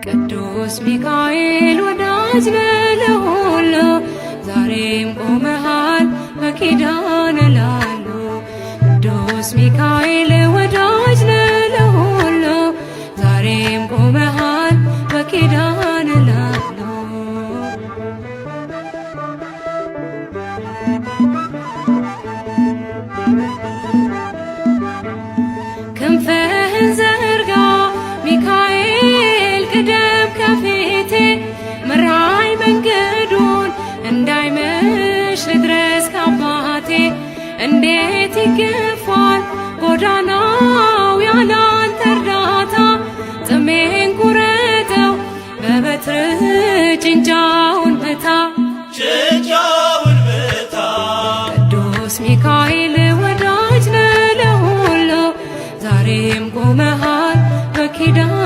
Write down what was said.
ቅዱስ ሚካኤል ወዳጅ ነህ ለሁሉ ዛሬም ቆመሃል በኪዳን ላሉ ቅዱስ ሚካኤል ወዳጅ ነህ ለሁሉ ዛሬም ቆመሃል በኪዳን ላሉ ክንፍህን ዘርጋ ሚካኤል ቅደም ከፊቴ ምራኝ መንገዱን እንዳይመሽ ልድረስ ከአባቴ እንዴት ይገፋል ጎዳናው ያላንተ እርዳታ ጥሜን ቁረጠው በበትርህ ጭንጫውን ምታ ቅዱስ ሚካኤል ወዳጅ ነህ ለሁሉ ዛሬም ቆመሃል በኪዳን